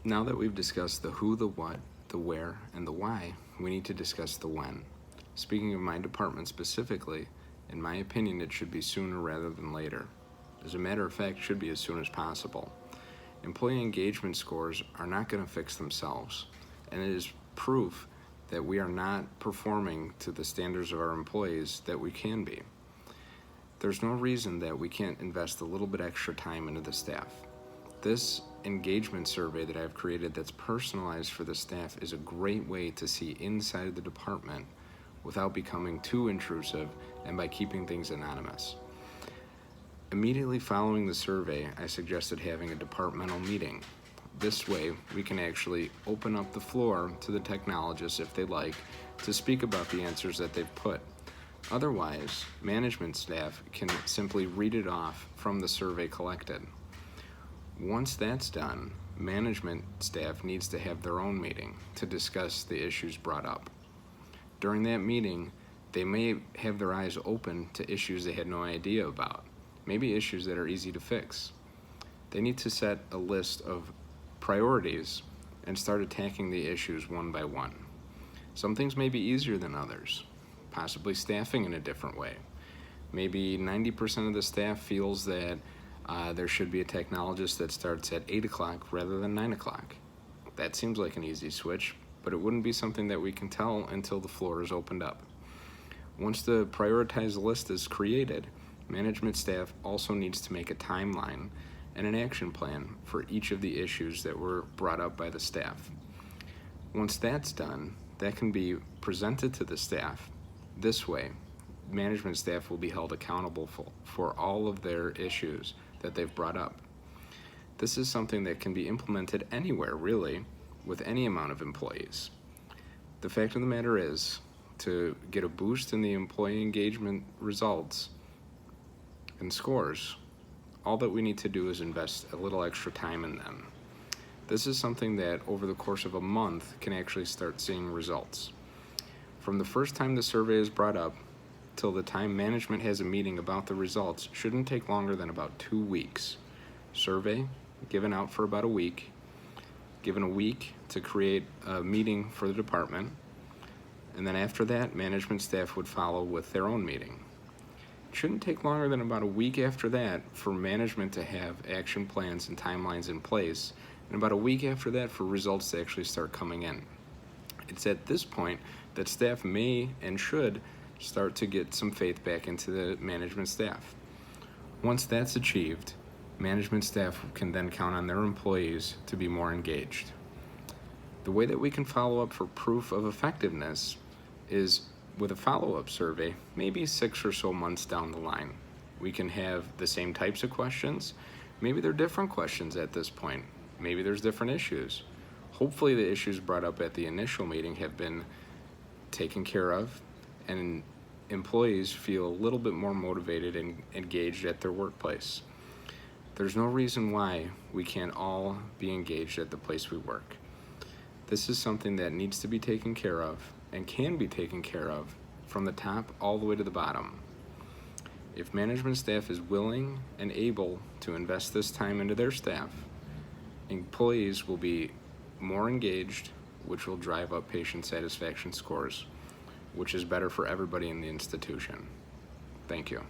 Now that we've discussed the who, the what, the where, and the why, we need to discuss the when. Speaking of my department specifically, in my opinion, it should be sooner rather than later. As a matter of fact, it should be as soon as possible. Employee engagement scores are not going to fix themselves, and it is proof that we are not performing to the standards of our employees that we can be. There's no reason that we can't invest a little bit extra time into the staff. This engagement survey that I've created that's personalized for the staff is a great way to see inside the department without becoming too intrusive and by keeping things anonymous. Immediately following the survey, I suggested having a departmental meeting. This way, we can actually open up the floor to the technologists if they like to speak about the answers that they've put. Otherwise, management staff can simply read it off from the survey collected. Once that's done, management staff needs to have their own meeting to discuss the issues brought up. During that meeting, they may have their eyes open to issues they had no idea about, maybe issues that are easy to fix. They need to set a list of priorities and start attacking the issues one by one. Some things may be easier than others, possibly staffing in a different way. Maybe 90% of the staff feels that there should be a technologist that starts at 8 o'clock rather than 9 o'clock. That seems like an easy switch, but it wouldn't be something that we can tell until the floor is opened up. Once the prioritized list is created, management staff also needs to make a timeline and an action plan for each of the issues that were brought up by the staff. Once that's done, that can be presented to the staff. This way, management staff will be held accountable for all of their issues that they've brought up. This is something that can be implemented anywhere, really, with any amount of employees. The fact of the matter is, to get a boost in the employee engagement results and scores, all that we need to do is invest a little extra time in them. This is something that over the course of a month can actually start seeing results. From the first time the survey is brought up till the time management has a meeting about the results shouldn't take longer than about 2 weeks. Survey given out for about a week, given a week to create a meeting for the department, and then after that, management staff would follow with their own meeting. It shouldn't take longer than about a week after that for management to have action plans and timelines in place, and about a week after that for results to actually start coming in. It's at this point that staff may and should start to get some faith back into the management staff. Once that's achieved, management staff can then count on their employees to be more engaged. The way that we can follow up for proof of effectiveness is with a follow-up survey, maybe 6 or so months down the line. We can have the same types of questions. Maybe they're different questions at this point. Maybe there's different issues. Hopefully the issues brought up at the initial meeting have been taken care of and employees feel a little bit more motivated and engaged at their workplace. There's no reason why we can't all be engaged at the place we work. This is something that needs to be taken care of and can be taken care of from the top all the way to the bottom. If management staff is willing and able to invest this time into their staff, employees will be more engaged, which will drive up patient satisfaction scores, which is better for everybody in the institution. Thank you.